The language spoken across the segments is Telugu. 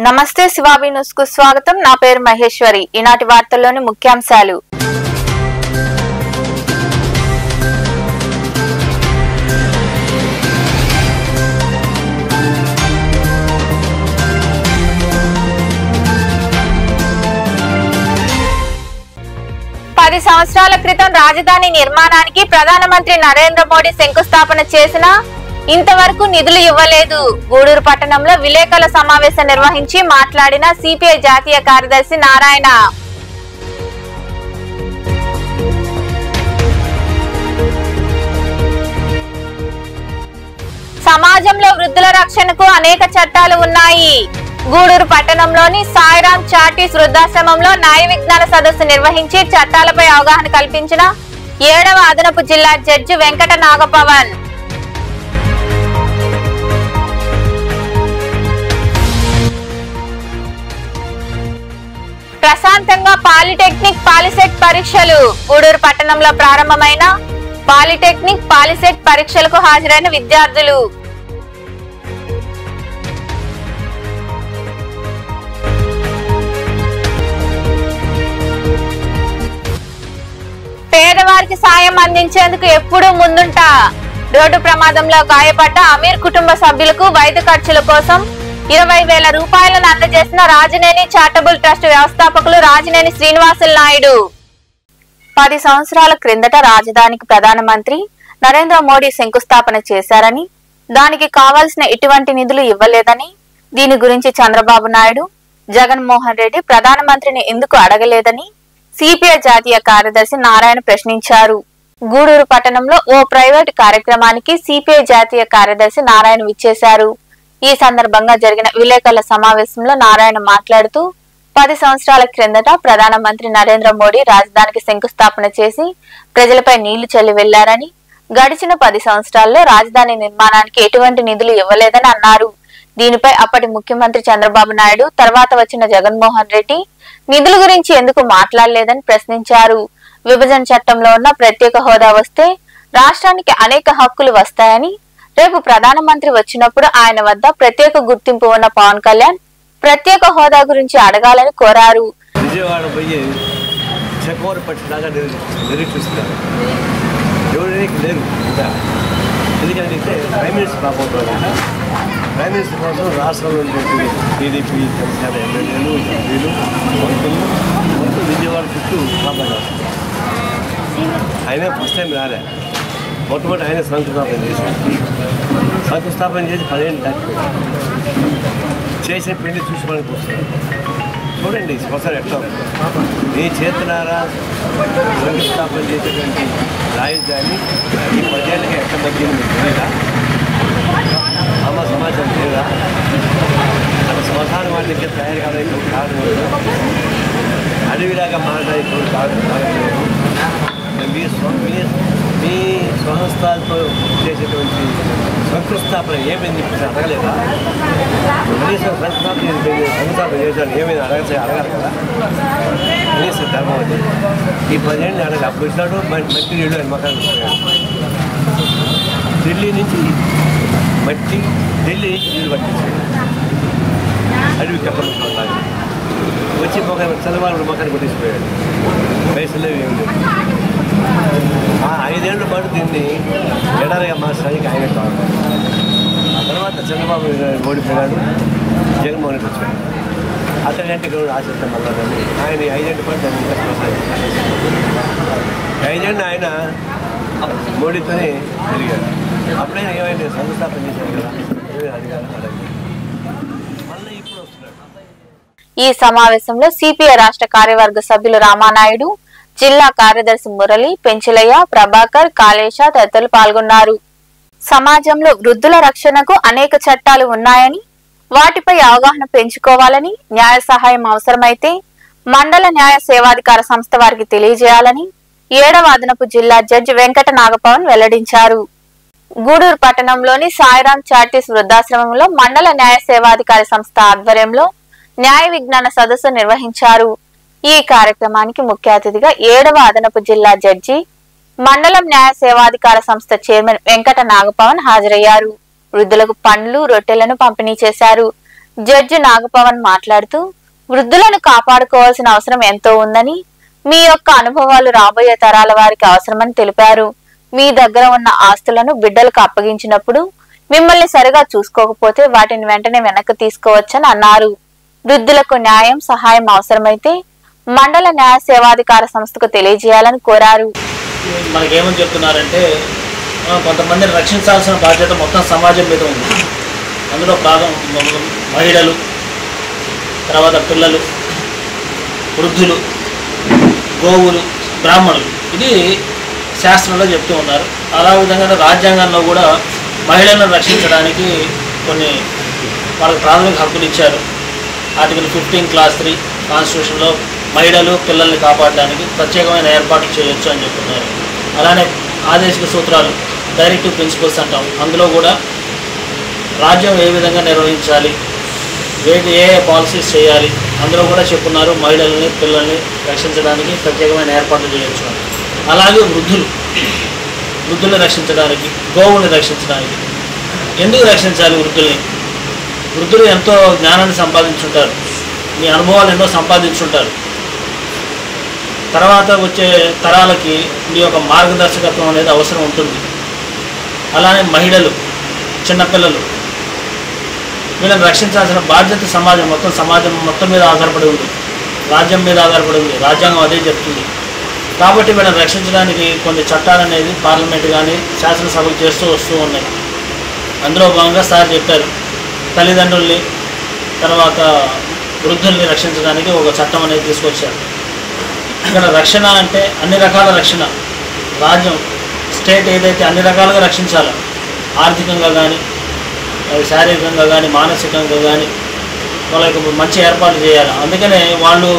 నమస్తే శివాబి న్యూస్ కు స్వాగతం। నా పేరు మహేశ్వరి। ఈనాటి వార్తల్లోని ముఖ్యాంశాలు। పది సంవత్సరాల క్రితం రాజధాని నిర్మాణానికి ప్రధానమంత్రి నరేంద్ర మోడీ శంకుస్థాపన చేసినా ఇంతవరకు నిధులు ఇవ్వలేదు। గూడూరు పట్టణంలో విలేకరుల సమావేశం నిర్వహించి మాట్లాడిన సిపిఐ జాతీయ కార్యదర్శి నారాయణ। సమాజంలో వృద్ధుల రక్షణకు అనేక చట్టాలు ఉన్నాయి। గూడూరు పట్టణంలోని సాయిరాం చార్టీస్ వృద్ధాశ్రమంలో న్యాయ విజ్ఞాన సదస్సు నిర్వహించి చట్టాలపై అవగాహన కల్పించిన 7వ అదనపు జిల్లా జడ్జి వెంకట నాగపవన్। ప్రశాంతంగా పాలిటెక్నిక్ పాలిసెట్ పరీక్షలు। గూడూరు పట్టణంలో ప్రారంభమైన పాలిటెక్నిక్ పాలిసెట్ పరీక్షలకు హాజరైన విద్యార్థులు। పేదవారికి సాయం అందించేందుకు ఎప్పుడూ ముందుంటా। రోడ్డు ప్రమాదంలో గాయపడ్డ అమీర్ కుటుంబ సభ్యులకు వైద్య ఖర్చుల కోసం 20,000 రూపాయలను అందజేసిన రాజనేని చారిటబుల్ ట్రస్ట్ వ్యవస్థాపకులు రాజనేని శ్రీనివాసులు నాయుడు। 10 సంవత్సరాల క్రిందట రాజధానికి ప్రధానమంత్రి నరేంద్ర మోడీ శంకుస్థాపన చేశారని, దానికి కావాల్సిన ఎటువంటి నిధులు ఇవ్వలేదని, దీని గురించి చంద్రబాబు నాయుడు, జగన్మోహన్ రెడ్డి ప్రధానమంత్రిని ఎందుకు అడగలేదని సిపిఐ జాతీయ కార్యదర్శి నారాయణ ప్రశ్నించారు। గూడూరు పట్టణంలో ఓ ప్రైవేటు కార్యక్రమానికి సిపిఐ జాతీయ కార్యదర్శి నారాయణ విచ్చేశారు। ఈ సందర్భంగా జరిగిన విలేకరుల సమావేశంలో నారాయణ మాట్లాడుతూ 10 సంవత్సరాల క్రిందట ప్రధానమంత్రి నరేంద్ర మోడీ రాజధానికి శంకుస్థాపన చేసి ప్రజలపై నీళ్లు చల్లి వెళ్లారని, గడిచిన 10 సంవత్సరాల్లో రాజధాని నిర్మాణానికి ఎటువంటి నిధులు ఇవ్వలేదని అన్నారు। దీనిపై అప్పటి ముఖ్యమంత్రి చంద్రబాబు నాయుడు, తర్వాత వచ్చిన జగన్మోహన్ రెడ్డి నిధుల గురించి ఎందుకు మాట్లాడలేదని ప్రశ్నించారు। విభజన చట్టంలో ఉన్న ప్రత్యేక హోదా వస్తే రాష్ట్రానికి అనేక హక్కులు వస్తాయని, రేపు ప్రధానమంత్రి వచ్చినప్పుడు ఆయన వద్ద ప్రత్యేక గుర్తింపు ఉన్న పవన్ కళ్యాణ్ ప్రత్యేక హోదా గురించి అడగాలని కోరారు। రాష్ట్రంలో టీడీపీ ఎమ్మెల్యేలు ఎంపీలు మంత్రులు మొత్తం విజయవాడ చుట్టూ కాపాడారు। ఆయనే ఫస్ట్ టైం రాలే, మొట్టమొదటి ఆయన శంకుస్థాపన చేశారు। శంకుస్థాపన చేసి 10 ఏళ్ళు దాటిపోయారు। చేసే పెళ్లి చూసుకోవడానికి వస్తారు। చూడండి సంవత్సరం ఎట్లా మీ చేతులారా శంకుస్థాపన చేసేటువంటి రాజధాని ఈ 10 ఏళ్ళకి ఎట్లా తగ్గింది మీకు తెలియదా? అమ్మ సమాజం లేదా? అక్కడ శ్మశాన వాళ్ళకి తయారు కావడానికి కారణం అడవిలాగా మారడానికి కారణం మీ స్వహస్తాలతో చేసేటువంటి శంకుస్థాపన ఏమైంది అడగలేదా? కనీసం శంకుస్థాపన చేశాను ఏమైంది అడగాలి కదా కనీసం ధర్మం అది। ఈ 10 ఏళ్ళు అడగాలి। అప్పుడు ఇస్తాడు మట్టి నీళ్ళు అని మకాలు ఢిల్లీ నుంచి మట్టి, ఢిల్లీ నుంచి నీళ్ళు పట్టించాడు అడవి కప్పలు వచ్చి చల్లవాళ్ళు మొక్కని కొట్టేసిపోయాడు। వయసులో ఏమి లేదు। ఆ 5 ఏళ్ల పాటు దీన్ని ఎడారిగా మార్చడానికి ఆయన కావాలి। ఆ తర్వాత చంద్రబాబు ఓడిపోయాడు, జగన్మోహన్ రెడ్డి వచ్చాడు। అతనంటే కూడా ఆశిస్తాం మళ్ళీ ఆయన 5 ఏళ్ల పాటు దాన్ని ఇంకా కొనసాగించారు। 5 ఏళ్ళు ఆయన మోడీతోనే తిరిగారు। అప్పుడైనా ఏమైనా శంకుస్థాపన చేశారు కదా, ఏమైనా అధికారం అడగలేదు, మళ్ళీ ఇప్పుడు వస్తున్నాడు। ఈ సమావేశంలో సిపిఐ రాష్ట్ర కార్యవర్గ సభ్యులు రామానాయుడు, జిల్లా కార్యదర్శి మురళి, పెంచిలయ్య, ప్రభాకర్, కాళేశ తదితరులు పాల్గొన్నారు। సమాజంలో వృద్ధుల రక్షణకు అనేక చట్టాలు ఉన్నాయని, వాటిపై అవగాహన పెంచుకోవాలని, న్యాయ సహాయం అవసరమైతే మండల న్యాయ సేవాధికార సంస్థ వారికి తెలియజేయాలని 7వ అదనపు జిల్లా జడ్జి వెంకట నాగపవన్ వెల్లడించారు। గూడూరు పట్టణంలోని సాయిరాం చార్టీస్ వృద్ధాశ్రమంలో మండల న్యాయ సేవాధికార సంస్థ ఆధ్వర్యంలో న్యాయ విజ్ఞాన సదస్సు నిర్వహించారు। ఈ కార్యక్రమానికి ముఖ్య అతిథిగా 7వ అదనపు జిల్లా జడ్జి, మండలం న్యాయ సేవాధికార సంస్థ చైర్మన్ వెంకట నాగపవన్ హాజరయ్యారు। వృద్ధులకు పండ్లు, రొట్టెలను పంపిణీ చేశారు। జడ్జి నాగపవన్ మాట్లాడుతూ వృద్ధులను కాపాడుకోవాల్సిన అవసరం ఎంతో ఉందని, మీ యొక్క అనుభవాలు రాబోయే తరాల వారికి అవసరమని తెలిపారు. మీ దగ్గర ఉన్న ఆస్తులను బిడ్డలకు అప్పగించినప్పుడు మిమ్మల్ని సరిగా చూసుకోకపోతే వాటిని వెంటనే వెనక్కి తీసుకోవచ్చని అన్నారు. వృద్ధులకు న్యాయం సహాయం అవసరమైతే మండల న్యాయ సేవాధికార సంస్థకు తెలియజేయాలని కోరారు. మనకేమని చెప్తున్నారంటే కొంతమందిని రక్షించాల్సిన బాధ్యత మొత్తం సమాజం మీద ఉంది. అందులో మహిళలు, తర్వాత పిల్లలు, వృద్ధులు, గోవులు, బ్రాహ్మణులు, ఇది శాస్త్రంలో చెప్తూ ఉన్నారు. అలా విధంగా రాజ్యాంగంలో కూడా మహిళలను రక్షించడానికి కొన్ని వాళ్ళకి ప్రాథమిక హక్కులు ఇచ్చారు. ఆర్టికల్ 15 క్లాస్ 3 కాన్స్టిట్యూషన్లో మహిళలు, పిల్లల్ని కాపాడడానికి ప్రత్యేకమైన ఏర్పాట్లు చేయొచ్చు అని చెప్తున్నారు. అలానే ఆదేశిక సూత్రాలు, డైరెక్టివ్ ప్రిన్సిపల్స్ అంటాం, అందులో కూడా రాజ్యం ఏ విధంగా నిర్వహించాలి, ఏ పాలసీస్ చేయాలి, అందులో కూడా చెప్పున్నారు మహిళల్ని, పిల్లల్ని రక్షించడానికి ప్రత్యేకమైన ఏర్పాట్లు చేయొచ్చు. అలాగే వృద్ధుల్ని రక్షించడానికి, గోవుల్ని రక్షించడానికి. ఎందుకు రక్షించాలి వృద్ధుల్ని? వృద్ధులు ఎంతో జ్ఞానాన్ని సంపాదించుంటారు, మీ అనుభవాలు ఎన్నో సంపాదించుంటారు. తర్వాత వచ్చే తరాలకి మీ యొక్క మార్గదర్శకత్వం అనేది అవసరం ఉంటుంది. అలానే మహిళలు, చిన్నపిల్లలు, వీళ్ళని రక్షించాల్సిన బాధ్యత సమాజం మొత్తం మీద ఆధారపడి ఉంది, రాజ్యం మీద ఆధారపడి ఉంది. రాజ్యాంగం అదే చెప్తుంది. కాబట్టి వీళ్ళని రక్షించడానికి కొన్ని చట్టాలు అనేది పార్లమెంట్ కానీ శాసనసభలు చేస్తూ వస్తూ ఉన్నాయి. అందులో భాగంగా సార్ చెప్పారు, తల్లిదండ్రుల్ని తర్వాత వృద్ధుల్ని రక్షించడానికి ఒక చట్టం అనేది తీసుకొచ్చారు. ఇక్కడ రక్షణ అంటే అన్ని రకాల రక్షణ, రాజ్యం స్టేట్ ఏదైతే అన్ని రకాలుగా రక్షించాలో, ఆర్థికంగా కానీ, శారీరకంగా కానీ, మానసికంగా కానీ వాళ్ళకి మంచి ఏర్పాటు చేయాలి. అందుకనే వాళ్ళు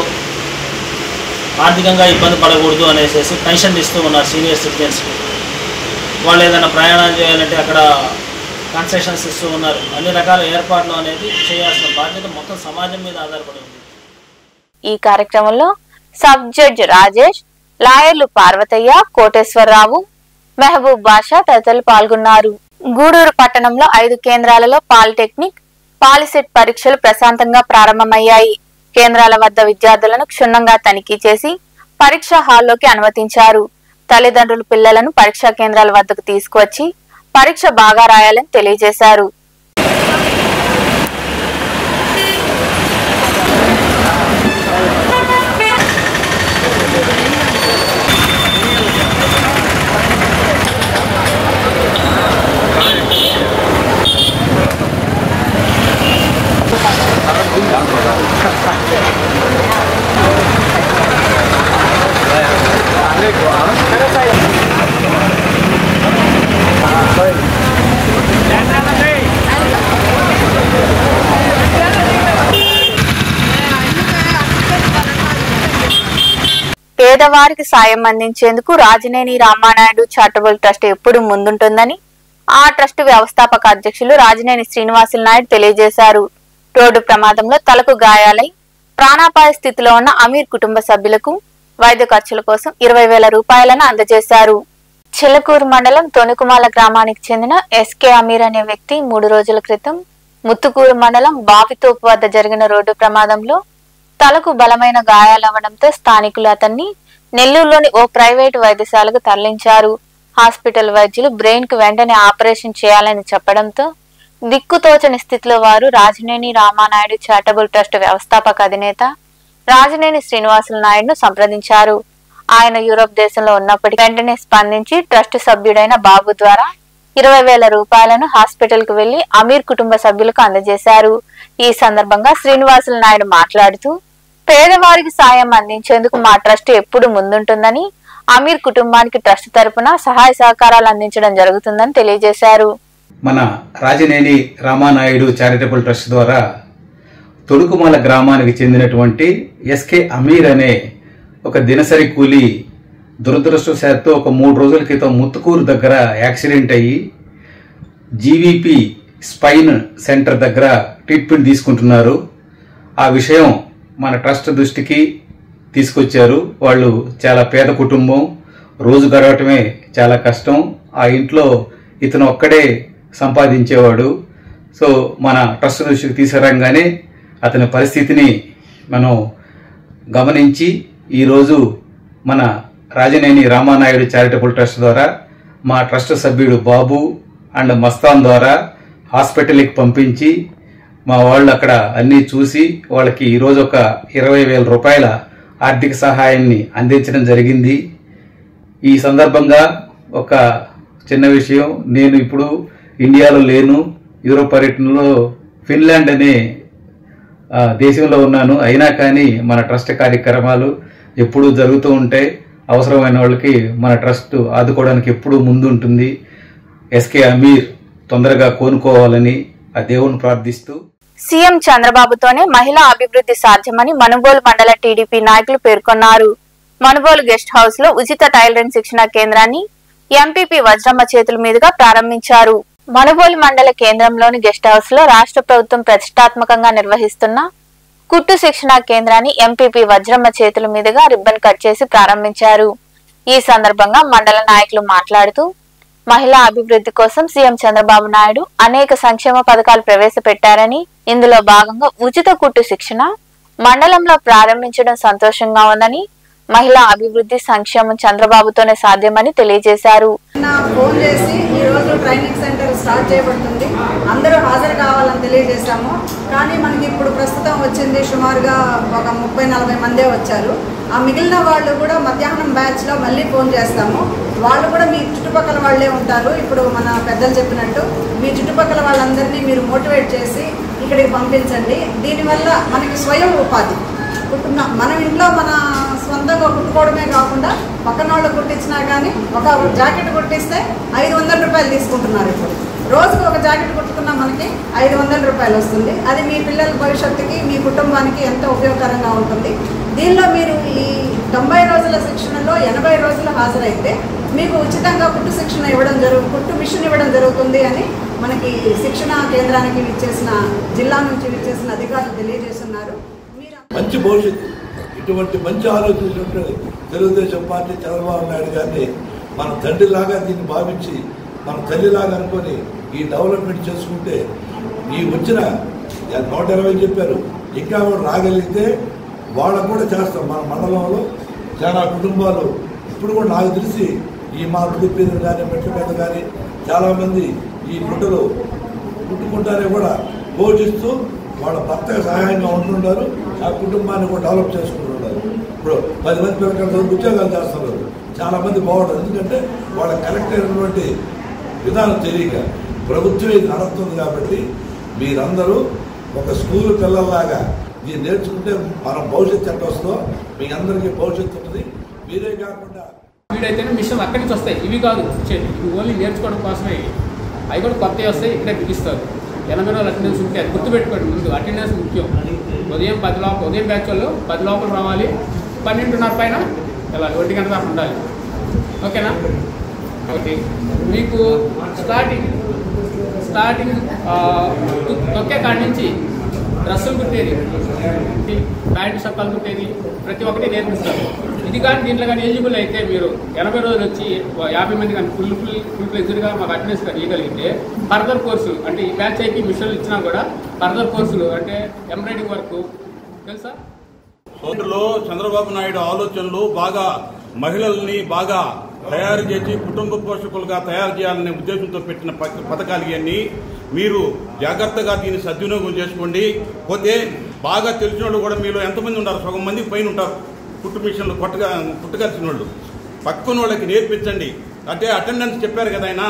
ఆర్థికంగా ఇబ్బంది పడకూడదు అనేసి పెన్షన్ ఇస్తూ ఉన్నారు సీనియర్ సిటిజన్స్కి. వాళ్ళు ఏదైనా ప్రయాణాలు చేయాలంటే అక్కడ కన్సెషన్స్ ఇస్తూ ఉన్నారు. అన్ని రకాల ఏర్పాట్లు అనేది చేయాల్సిన బాధ్యత మొత్తం సమాజం మీద ఆధారపడి ఉంది. ఈ కార్యక్రమంలో సబ్ జడ్జి రాజేష్, లాయర్లు పార్వతయ్య, కోటేశ్వరరావు, మెహబూబ్ బాషా తదితరులు పాల్గొన్నారు. గూడూరు పట్టణంలో 5 కేంద్రాలలో పాలిటెక్నిక్, పాలిసెట్ పరీక్షలు ప్రశాంతంగా ప్రారంభమయ్యాయి. కేంద్రాల వద్ద విద్యార్థులను క్షుణ్ణంగా తనిఖీ చేసి పరీక్షా హాల్లోకి అనుమతించారు. తల్లిదండ్రులు పిల్లలను పరీక్షా కేంద్రాల వద్దకు తీసుకువచ్చి పరీక్ష బాగా రాయాలని తెలియజేశారు. పేదవారికి సాయం అందించేందుకు రాజనేని రామానాయుడు చారిటబుల్ ట్రస్ట్ ఎప్పుడు ముందుంటుందని ఆ ట్రస్ట్ వ్యవస్థాపక అధ్యక్షులు రాజనేని శ్రీనివాసులు నాయుడు తెలియజేశారు. రోడ్డు ప్రమాదంలో తలకు గాయాలై ప్రాణాపాయ స్థితిలో ఉన్న అమీర్ కుటుంబ సభ్యులకు వైద్య ఖర్చుల కోసం 20,000 రూపాయలను అందజేశారు. చిలకూరు మండలం తొనుకుమాల గ్రామానికి చెందిన ఎస్కే అమీర్ అనే వ్యక్తి 3 రోజుల క్రితం ముత్తుకూరు మండలం బావితోపు వద్ద జరిగిన రోడ్డు ప్రమాదంలో తలకు బలమైన గాయాలవ్వడంతో స్థానికులు అతన్ని నెల్లూరులోని ఓ ప్రైవేటు వైద్యశాలకు తరలించారు. హాస్పిటల్ వైద్యులు బ్రెయిన్ కు వెంటనే ఆపరేషన్ చేయాలని చెప్పడంతో దిక్కుతోచని స్థితిలో వారు రాజనేని రామానాయుడు చారిటబుల్ ట్రస్ట్ వ్యవస్థాపక అధినేత రాజనేని శ్రీనివాసులు నాయుడును సంప్రదించారు. ఆయన యూరోప్ దేశంలో ఉన్నప్పటికీ వెంటనే స్పందించి ట్రస్ట్ సభ్యుడైన బాబు ద్వారా 20,000 రూపాయలను హాస్పిటల్ కు వెళ్లి అమీర్ కుటుంబ సభ్యులకు అందజేశారు. ఈ సందర్భంగా శ్రీనివాసులు నాయుడు మాట్లాడుతూ పేదవారికి సాయం అందించేందుకు మా ట్రస్ట్ ఎప్పుడు ముందుంటుందని, అమీర్ కుటుంబానికి ట్రస్ట్ తరపున సహాయ సహకారాలు అందించడం జరుగుతుందని తెలియజేశారు. మన రాజనేని రామానాయుడు చారిటబుల్ ట్రస్ట్ ద్వారా తొడుకుమాల గ్రామానికి చెందినటువంటి ఎస్కే అమీర్ అనే ఒక దినసరి కూలీ దురదృష్టవశాత్తు ఒక 3 రోజుల క్రితం ముత్తుకూరు దగ్గర యాక్సిడెంట్ అయ్యి జీవీపీ స్పైన్ సెంటర్ దగ్గర ట్రీట్మెంట్ తీసుకుంటున్నారు. ఆ విషయం మన ట్రస్ట్ దృష్టికి తీసుకొచ్చారు. వాళ్ళు చాలా పేద కుటుంబం, రోజు గడవటమే చాలా కష్టం. ఆ ఇంట్లో ఇతను ఒక్కడే సంపాదించేవాడు. సో మన ట్రస్ట్ దృష్టికి తీసుకురాగానే అతని పరిస్థితిని మనం గమనించి ఈరోజు మన రాజనేని రామానాయుడు చారిటబుల్ ట్రస్ట్ ద్వారా మా ట్రస్ట్ సభ్యుడు బాబు అండ్ మస్తాన్ ద్వారా హాస్పిటల్కి పంపించి మా వాళ్ళు అక్కడ అన్నీ చూసి వాళ్ళకి ఈరోజు ఒక 20,000 రూపాయల ఆర్థిక సహాయాన్ని అందించడం జరిగింది. ఈ సందర్భంగా ఒక చిన్న విషయం, నేను ఇప్పుడు ఇండియాలో లేను, యూరోప్ పర్యటనలో ఫిన్లాండ్ అనే దేశంలో ఉన్నాను. అయినా కానీ మన ట్రస్ట్ కార్యక్రమాలు ఎప్పుడూ జరుగుతూ ఉంటాయి. అవసరమైన వాళ్ళకి మన ట్రస్ట్ ఆదుకోవడానికి ఎప్పుడూ ముందుంటుంది. ఎస్కే అమీర్ తొందరగా కోలుకోవాలని ఆ దేవుని ప్రార్థిస్తూ సీఎం చంద్రబాబుతోనే మహిళా అభివృద్ధి సాధ్యమని మనుబోలు మండల టీడీపీ నాయకులు పేర్కొన్నారు. మనుబోలు గెస్ట్ హౌస్ లో ఉచిత టైలరింగ్ శిక్షణ కేంద్రాన్ని ఎంపీపీ వజ్రమ్మ చేతుల మీదుగా ప్రారంభించారు. మనుబోలు మండల కేంద్రంలోని గెస్ట్ హౌస్ లో రాష్ట్ర ప్రభుత్వం ప్రతిష్టాత్మకంగా నిర్వహిస్తున్న కుట్టు శిక్షణ కేంద్రాన్ని ఎంపీపీ వజ్రమ్మ చేతుల మీదుగా రిబ్బన్ కట్ చేసి ప్రారంభించారు. ఈ సందర్భంగా మండల నాయకులు మాట్లాడుతూ మహిళా అభివృద్ధి కోసం సీఎం చంద్రబాబు నాయుడు అనేక సంక్షేమ పథకాలు ప్రవేశపెట్టారని, ఇందులో భాగంగా ఉచిత కుట్టు శిక్షణ మండలంలో ప్రారంభించడం సంతోషంగా ఉందని, మహిళా అభివృద్ధి సంక్షేమం చంద్రబాబుతోనే సాధ్యమని తెలియజేశారు. ఫోన్ చేసి ఈ రోజు ట్రైనింగ్ సెంటర్ స్టార్ట్ చేయబడుతుంది, అందరూ హాజరు కావాలని తెలియజేశాము. కానీ మనకి ఇప్పుడు ప్రస్తుతం వచ్చింది సుమారుగా ఒక 30-40 మందే వచ్చారు. ఆ మిగిలిన వాళ్ళు కూడా మధ్యాహ్నం బ్యాచ్లో మళ్ళీ ఫోన్ చేస్తాము. వాళ్ళు కూడా మీ చుట్టుపక్కల వాళ్ళే ఉంటారు. ఇప్పుడు మన పెద్దలు చెప్పినట్టు మీ చుట్టుపక్కల వాళ్ళందరినీ మీరు మోటివేట్ చేసి ఇక్కడికి పంపించండి. దీనివల్ల మనకి స్వయం ఉపాధి మనం ఇంట్లో మన సొంతంగా కుట్టుకోవడమే కాకుండా పక్కన వాళ్ళు కుట్టించినా కానీ ఒక జాకెట్ కుట్టిస్తే 500 రూపాయలు తీసుకుంటున్నారు. ఇప్పుడు రోజుకు ఒక జాకెట్ కుట్టుకున్నా మనకి 500 రూపాయలు వస్తుంది. అది మీ పిల్లల భవిష్యత్తుకి మీ కుటుంబానికి ఎంతో ఉపయోగకరంగా ఉంటుంది. దీనిలో మీరు ఈ 90 రోజుల శిక్షణలో 80 రోజులు హాజరైతే మీకు ఉచితంగా కుట్టు శిక్షణ కుట్టు మిషన్ ఇవ్వడం జరుగుతుంది అని మనకి శిక్షణ కేంద్రానికి విచ్చేసిన జిల్లా నుంచి విచ్చేసిన అధికారులు తెలియజేస్తున్నారు. మంచి భవిష్యత్తు, ఇటువంటి మంచి ఆలోచన తెలుగుదేశం పార్టీ చంద్రబాబు నాయుడు గారిని మన తండ్రిలాగా దీన్ని భావించి మన తల్లిలాగా అనుకొని ఈ డెవలప్మెంట్ చేసుకుంటే ఈ వచ్చిన 120 చెప్పారు, ఇంకా కూడా రాగలిగితే వాళ్ళకు కూడా చేస్తాం. మన మండలంలో చాలా కుటుంబాలు ఇప్పుడు కూడా నాకు తెలిసి ఈ మా పులిపేదలు కానీ మెట్ల మీద కానీ చాలామంది ఈ గుట్టలు కుట్టుకుంటానే కూడా పోషిస్తూ వాళ్ళ భర్తకు సహాయంగా ఉంటున్నారు. ఆ కుటుంబాన్ని కూడా డెవలప్ చేసుకుంటున్నారు. ఇప్పుడు 10 మంది పిల్లలు ఉద్యోగాలు చేస్తున్నారు. చాలామంది బాగుంటుంది, ఎందుకంటే వాళ్ళ కరెక్ట్ అయినటువంటి విధానం తెలియక ప్రభుత్వం ఇది నడుస్తుంది. కాబట్టి మీరందరూ ఒక స్కూల్ పిల్లల్లాగా ఇది నేర్చుకుంటే మన భవిష్యత్తు ఎట్లా వస్తుందో మీ అందరికీ భవిష్యత్తు ఉంటుంది. మీరే కాకుండా వీడైతేనే మిషన్ అక్కడి నుంచి వస్తాయి, ఇవి కాదు వచ్చేది, ఇవి ఓన్లీ నేర్చుకోవడం కోసమే. అవి కూడా కొత్తవి వస్తాయి, ఇక్కడే బిగిస్తారు. 80 రోజులు అటెండెన్స్ ఉంటే అది గుర్తుపెట్టుకోండి. ముందు అటెండెన్స్ ముఖ్యం. ఉదయం 10 లోపల, ఉదయం బ్యాచ్ వాళ్ళు 10 లోపల రావాలి, 12:30 పైన వెళ్ళాలి, 1 గంట దాకా ఉండాలి. ఓకేనా? ఓకే. మీకు స్టార్టింగ్ తొక్కే కాడి నుంచి డ్రెస్సులు కుట్టేది, ప్యాంటు చొక్కాలు కుట్టేది ప్రతి ఒక్కటి నేర్పిస్తారు. ఇది కానీ దీంట్లో కానీ ఎలిజిబుల్ అయితే మీరు 80 రోజులు వచ్చి 50 మంది కానీ ఫుల్ ఫ్లెజ్డ్గా మాకు అటెండెన్స్ ఇవ్వగలిగితే ఫర్దర్ కోర్సులు అంటే ఈ బ్యాచ్ అయితే మిషన్లు ఇచ్చినా కూడా ఫర్దర్ కోర్సులు అంటే ఎంబ్రాయిడింగ్ వర్క్ తెలుసా. సోదరులో చంద్రబాబు నాయుడు ఆలోచనలు బాగా మహిళల్ని బాగా తయారు చేసి కుటుంబ పోషకులుగా తయారు చేయాలనే ఉద్దేశంతో పెట్టిన పథకాలు ఇవన్నీ మీరు జాగ్రత్తగా దీన్ని సద్వినియోగం చేసుకోండి. పోతే బాగా తెలిసిన వాళ్ళు కూడా మీలో ఎంతమంది ఉంటారు, సగం మందికి పైన ఉంటారు కుట్టు మిషన్లు కుట్టగలిసిన వాళ్ళు. పక్కన వాళ్ళకి నేర్పించండి. అంటే అటెండెన్స్ చెప్పారు కదా ఆయన,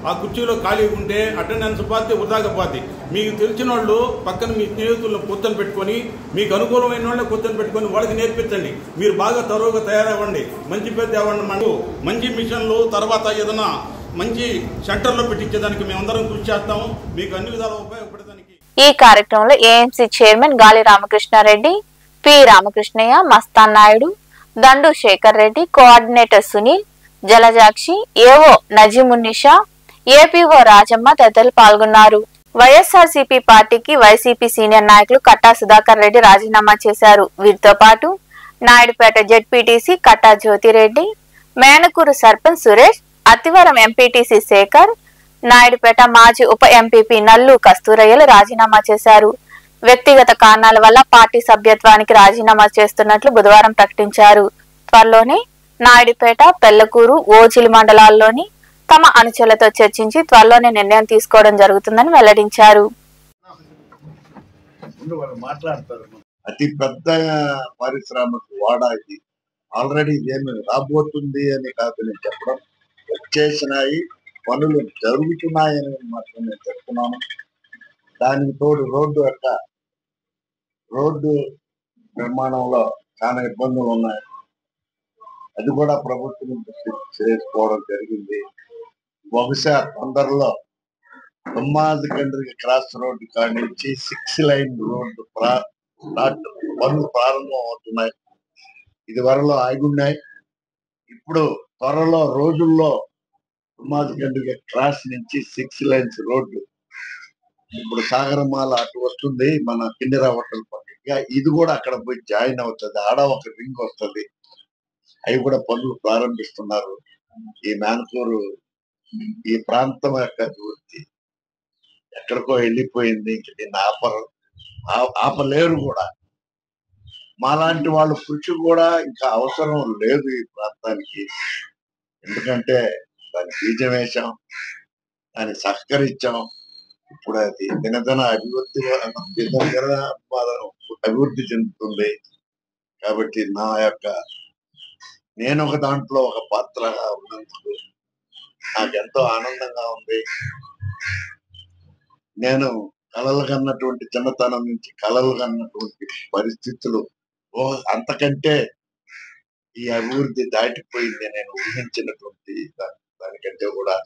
ఆ కుర్చీలో ఖాళీ ఉంటే అటెండెన్స్ పోతే వృధాగా పోతే మీకు తెలిసిన వాళ్ళు పక్కన మీ స్నేహితులను పొద్దున పెట్టుకొని మీకు అనుకూలమైన వాళ్ళని పొద్దున పెట్టుకొని వాళ్ళకి నేర్పించండి. మీరు బాగా తరువుగా తయారవ్వండి, మంచి పేరు తేవండి. మనకు మంచి మిషన్లు తర్వాత ఏదైనా మంచి సెంటర్లో పెట్టించేదానికి మేమందరం కృషి చేస్తాము, మీకు అన్ని విధాలు ఉపయోగపడేదానికి. ఈ కార్యక్రమంలో ఏఎంసీ చైర్మన్ గాలి రామకృష్ణారెడ్డి, పి రామకృష్ణయ్య, మస్తాన్ నాయుడు, దండు శేఖర్ రెడ్డి, కోఆర్డినేటర్ సునీల్, జలజాక్షి, ఏవో నజీమున్నిషా, ఏపీఓ రాజమ్మ తదితరులు పాల్గొన్నారు. వైఎస్ఆర్సీపీ పార్టీకి వైసీపీ సీనియర్ నాయకులు కట్టా సుధాకర్ రెడ్డి రాజీనామా చేశారు. వీరితో పాటు నాయుడుపేట జెడ్పీటీసీ కట్టా జ్యోతిరెడ్డి, మేనకూరు సర్పంచ్ సురేష్, అతివరం ఎంపీటీసీ శేఖర్, నాయుడుపేట మాజీ ఉప ఎంపీపీ నల్లు కస్తూరయ్యలు రాజీనామా చేశారు. వ్యక్తిగత కారణాల వల్ల పార్టీ సభ్యత్వానికి రాజీనామా చేస్తున్నట్లు బుధవారం ప్రకటించారు. త్వరలోనే నాయుడుపేట, పెళ్లకూరు, ఓజిలి మండలాల్లోని తమ అనుచరులతో చర్చించి త్వరలోనే నిర్ణయం తీసుకోవడం జరుగుతుందని వెల్లడించారు. అతి పెద్ద పారిశ్రామిక వాడ ఇది. ఆల్రెడీ ఏమి రాబోతుంది అని కాదు నేను చెప్పడం, వచ్చేసినాయి, పనులు జరుగుతున్నాయని మాత్రం నేను చెప్తున్నాను. దానికి తోడు రోడ్డు నిర్మాణంలో చాలా ఇబ్బందులు ఉన్నాయి. అది కూడా ప్రభుత్వం చేసుకోవడం జరిగింది. బహుశా తొందరలో తుమ్మాదికండ్రికి క్రాస్ రోడ్డు కాడి నుంచి 6 లైన్ రోడ్డు పనులు ప్రారంభం అవుతున్నాయి. ఇది వరలో ఆగున్నాయి. ఇప్పుడు త్వరలో రోజుల్లో తుమ్మాదికండ్రికి క్రాస్ నుంచి 6 లైన్స్ రోడ్డు ఇప్పుడు సాగరమాల అటు వస్తుంది, మన కిందిరా హోటల్ పక్కగా. ఇది కూడా అక్కడ పోయి జాయిన్ అవుతుంది. ఆడ ఒక రింగ్ వస్తుంది. అవి కూడా పనులు ప్రారంభిస్తున్నారు. ఈ మ్యాన్కూరు ఈ ప్రాంతం యొక్క అభివృద్ధి ఎక్కడికో వెళ్ళిపోయింది. ఇంక దీన్ని ఆపలేరు కూడా. మాలాంటి వాళ్ళ కృషి కూడా ఇంకా అవసరం లేదు ఈ ప్రాంతానికి. ఎందుకంటే దాన్ని బీజం వేశాం, దాన్ని సహకరించాం. ఇప్పుడు అది దినదిన అభివృద్ధి చెందుతుంది. కాబట్టి నేను ఒక దాంట్లో ఒక పాత్రగా ఉన్నందుకు నాకు ఎంతో ఆనందంగా ఉంది. నేను కలలు కన్నటువంటి చిన్నతనం నుంచి కలలు కన్నటువంటి పరిస్థితులు అంతకంటే ఈ అభివృద్ధి దాటిపోయింది. నేను ఊహించినటువంటి దానికంటే కూడా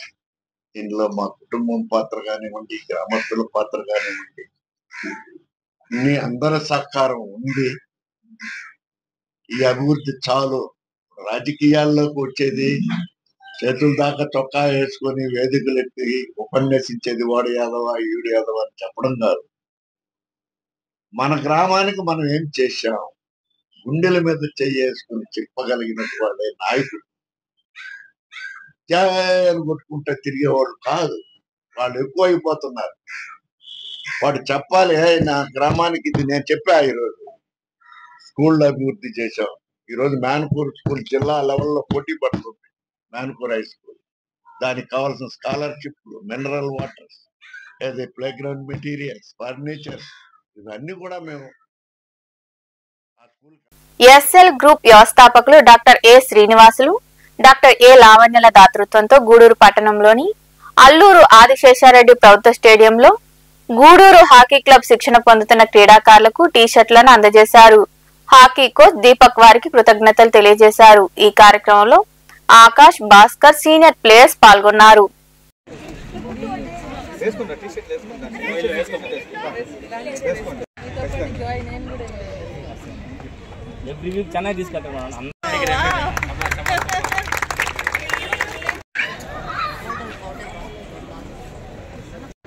దీనిలో మా కుటుంబం పాత్ర కానివ్వండి, గ్రామస్తుల పాత్ర కానివ్వండి, అందరి సహకారం ఉంది. ఈ అభివృద్ధి చాలు. రాజకీయాల్లోకి వచ్చేది చేతుల దాకా చొక్కా వేసుకొని వేదికలు ఎత్తి ఉపన్యసించేది వాడు యాదవ ఈడు యాదవ అని చెప్పడం కాదు. మన గ్రామానికి మనం ఏం చేశాం, గుండెల మీద చేసుకుని చెప్పగలిగినటువంటి నాయకుడు. త్యాగాలు కొట్టుకుంటే తిరిగేవాళ్ళు కాదు. వాళ్ళు ఎక్కువ అయిపోతున్నారు. వాడు చెప్పాలి, నా గ్రామానికి ఇది నేను చెప్పా. ఈరోజు స్కూళ్ళు అభివృద్ధి చేశాం. ఈరోజు మ్యాన్కూర్ స్కూల్ జిల్లా లెవెల్లో పోటీ పడుతుంది. మ్యాన్కూర్ హై స్కూల్, దానికి కావాల్సిన స్కాలర్షిప్లు, మినరల్ వాటర్స్, అదే ప్లే గ్రౌండ్ మెటీరియల్స్, ఫర్నిచర్, ఇవన్నీ కూడా మేము ఎస్ఎల్ గ్రూప్ వ్యవస్థాపకులు doctor A Srinivasulu, doctor A లావణ్యల దాతృత్వంతో గూడూరు పట్టణంలోని అల్లూరు ఆదిశేషారెడ్డి ప్రభుత్వ స్టేడియంలో గూడూరు హాకీ క్లబ్ శిక్షణ పొందుతున్న క్రీడాకారులకు టీ-షర్ట్లను అందజేశారు. హాకీ కోచ్ దీపక్ వారికి కృతజ్ఞతలు తెలియజేశారు. ఈ కార్యక్రమంలో ఆకాష్, భాస్కర్, సీనియర్ ప్లేయర్స్ పాల్గొన్నారు.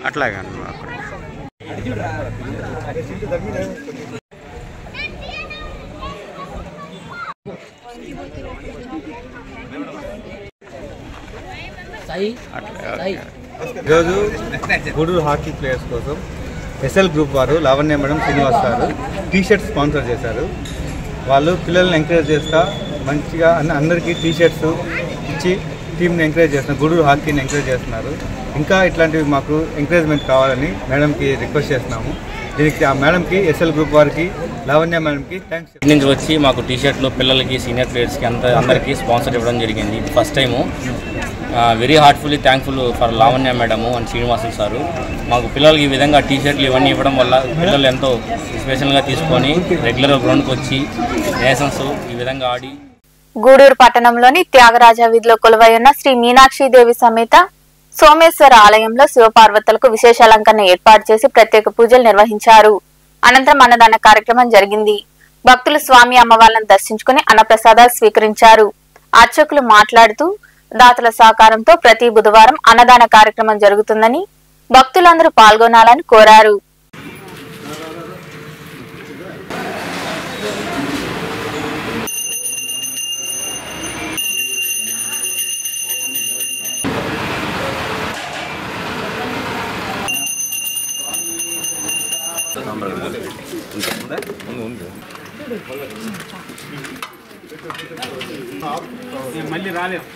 అట్లాగా ఈరోజు గూడూరు హాకీ ప్లేయర్స్ కోసం ఎస్ఎల్ గ్రూప్ వారు లావణ్య మేడం, శ్రీనివాస్ గారు టీ-షర్ట్స్ స్పాన్సర్ చేశారు. వాళ్ళు పిల్లల్ని ఎంకరేజ్ చేస్తా మంచిగా అందరికీ టీ-షర్ట్స్ ఇచ్చి టీంని ఎంకరేజ్ చేస్తున్నారు. గూడూరు హాకీని ఎంకరేజ్ చేస్తున్నారు. ఇంకా ఇట్లాంటివి మాకు ఎంకరేజ్మెంట్ కావాలని మేడంకి రిక్వెస్ట్ చేస్తున్నాము. దీనికి ఆ మేడంకి, ఎస్ఎల్ గ్రూప్ వారికి, లావణ్య మేడంకి థ్యాంక్స్. ఇక్కడి నుంచి వచ్చి మాకు టీ-షర్ట్లు పిల్లలకి, సీనియర్ ప్లేయర్స్కి అందరికీ స్పాన్సర్ ఇవ్వడం జరిగింది. ఇది first time. Very heartfully thankful for Lavanya madam and Srinivasulu sir. మాకు పిల్లలకి ఈ విధంగా టీ-షర్ట్లు ఇవన్నీ ఇవ్వడం వల్ల పిల్లలు ఎంతో స్పెషల్గా తీసుకొని రెగ్యులర్గా గ్రౌండ్కి వచ్చి నేషన్స్ ఈ విధంగా ఆడి. గూడూరు పట్టణంలోని త్యాగరాజ వీధిలో కొలువై ఉన్న శ్రీ మీనాక్షిదేవి సమేత సోమేశ్వర ఆలయంలో శివపార్వతులకు విశేష అలంకరణ ఏర్పాటు చేసి ప్రత్యేక పూజలు నిర్వహించారు. అనంతరం అన్నదాన కార్యక్రమం జరిగింది. భక్తులు స్వామి అమ్మవార్లను దర్శించుకుని అన్నప్రసాదాలు స్వీకరించారు. అర్చకులు మాట్లాడుతూ దాతల సహకారంతో ప్రతి బుధవారం అన్నదాన కార్యక్రమం జరుగుతుందని, భక్తులందరూ పాల్గొనాలని కోరారు. మళ్ళీ రాలేము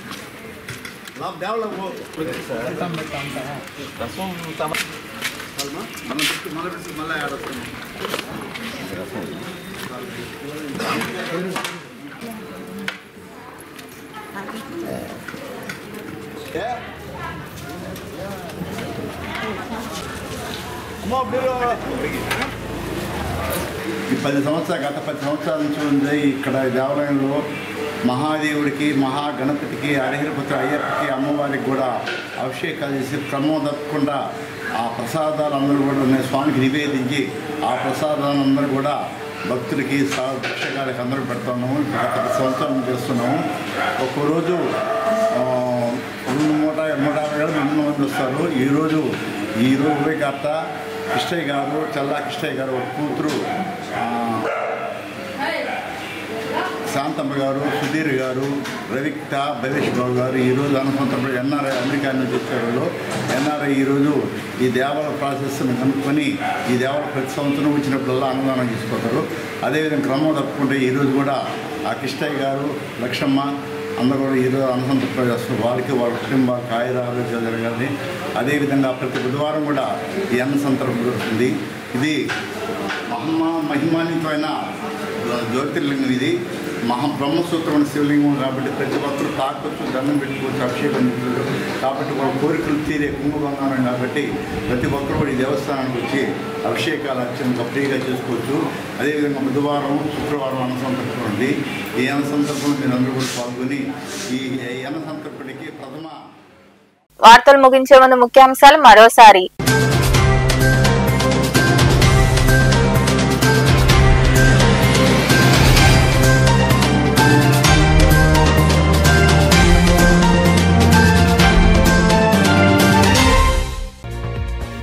ఈ 10 సంవత్సరాలు గత 10 సంవత్సరాల నుంచి ఉంది ఇక్కడ దేవాలయంలో మహాదేవుడికి మహాగణపతికి హరిహరపుత్ర అయ్యప్పకి అమ్మవారికి కూడా అభిషేకాలు చేసి క్రమం తప్పకుండా ఆ ప్రసాదాలు అందరూ కూడా స్వామికి నివేదించి ఆ ప్రసాదాలను అందరూ కూడా భక్తులకి భిక్షకాలకి అందరూ పెడుతున్నాము. గత 10 సంవత్సరాలు చేస్తున్నాము. ఒక్కరోజు 150 మంది వస్తారు. ఈరోజు ఉభయకర్త కృష్ణయ్య గారు, చల్లా కృష్ణయ్య గారు, ఒక కూతురు శాంతమ్మ గారు, సుధీర్ గారు, రవిక్త, భవేష్ బాబు గారు ఈరోజు అనుకుంటున్న ఎన్ఆర్ఐ అమెరికా నుంచి వచ్చారు. ఎన్ఆర్ఐ ఈరోజు ఈ దేవాలయ ప్రాసెస్ని కనుక్కొని ఈ దేవాలయ ప్రతి సంవత్సరం వచ్చినప్పుడల్లా అన్నదానం తీసుకుంటారు. అదేవిధంగా క్రమం తప్పుకుంటే ఈరోజు కూడా ఆ కృష్ణయ్య గారు, లక్ష్మమ్మ అందరూ కూడా ఈరోజు అన్నసంతర్పణ చేస్తున్నారు. వాళ్ళకి వాళ్ళ కుటుంబాలకు ఆయుర ఆరోగ్యాలు జరగాలి. అదేవిధంగా ప్రతి బుధవారం కూడా ఈ అన్నసంతర్పణ జరుగుతుంది. ఇది మహిమాన్వితమైన జ్యోతిర్లింగం. ఇది బ్రహ్మసూత్రమైన శివలింగం కాబట్టి ప్రతి ఒక్కరు తాకొచ్చు, దండం పెట్టుకోవచ్చు, అభిషేకం చేసుకోవచ్చు. కాబట్టి వాళ్ళ కోరికలు తీరే కుంభబంగారం కాబట్టి ప్రతి ఒక్కరు కూడా ఈ దేవస్థానానికి వచ్చి అభిషేకాలు అత్యంత ఫ్రీగా చేసుకోవచ్చు. అదేవిధంగా బుధవారం, శుక్రవారం అన్నసంతర్పణ ఉంది. ఈ అన్నసంతర్పణ మీరు అందరూ కూడా పాల్గొని ఈ అన్నసంతర్పణకి ప్రథమ. వార్తలు ముగించే ముందు ముఖ్యాంశాలు మరోసారి.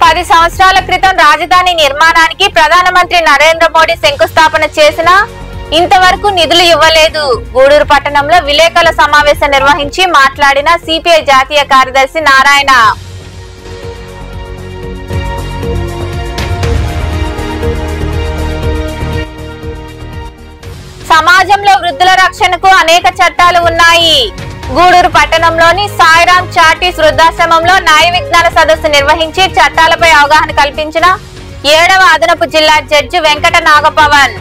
పది సంవత్సరాల క్రితం రాజధాని నిర్మాణానికి ప్రధానమంత్రి నరేంద్ర మోడీ శంకుస్థాపన చేసినా ఇంతవరకు నిధులు ఇవ్వలేదు. గూడూరు పట్టణంలో విలేకరుల సమావేశం నిర్వహించి మాట్లాడిన సిపిఐ జాతీయ కార్యదర్శి నారాయణ. సమాజంలో వృద్ధుల రక్షణకు అనేక చట్టాలు ఉన్నాయి. గూడూరు పట్టణంలోని సాయిరాం చాటీస్ వృద్ధాశ్రమంలో న్యాయ విజ్ఞాన సదస్సు నిర్వహించి చట్టాలపై అవగాహన కల్పించిన 7వ అదనపు జిల్లా జడ్జి వెంకట నాగపవన్.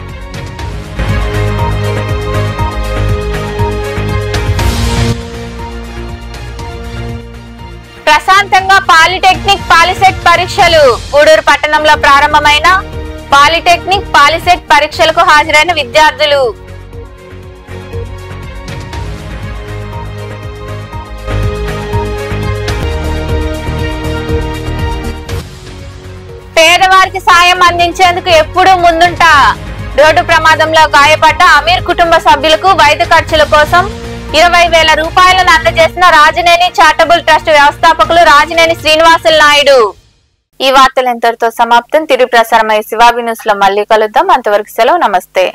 ప్రశాంతంగా పాలిటెక్నిక్ పాలిసెట్ పరీక్షలు. గూడూరు పట్టణంలో ప్రారంభమైన పాలిటెక్నిక్ పాలిసెట్ పరీక్షలకు హాజరైన విద్యార్థులు. పేదవారికి సాయం అందించేందుకు ఎప్పుడూ ముందుంటా. రోడ్డు ప్రమాదంలో గాయపడ్డ అమీర్ కుటుంబ సభ్యులకు వైద్య ఖర్చుల కోసం 20,000 రూపాయలను అందజేసిన రాజనేని చారిటబుల్ ట్రస్ట్ వ్యవస్థాపకులు రాజనేని శ్రీనివాసులు నాయుడు. ఈ వార్తలు ఇంతటితో సమాప్తం. తిరిగి ప్రసారమయ్యే శివాబి న్యూస్ లో మళ్ళీ కలుద్దాం. అంతవరకు సెలవు. నమస్తే.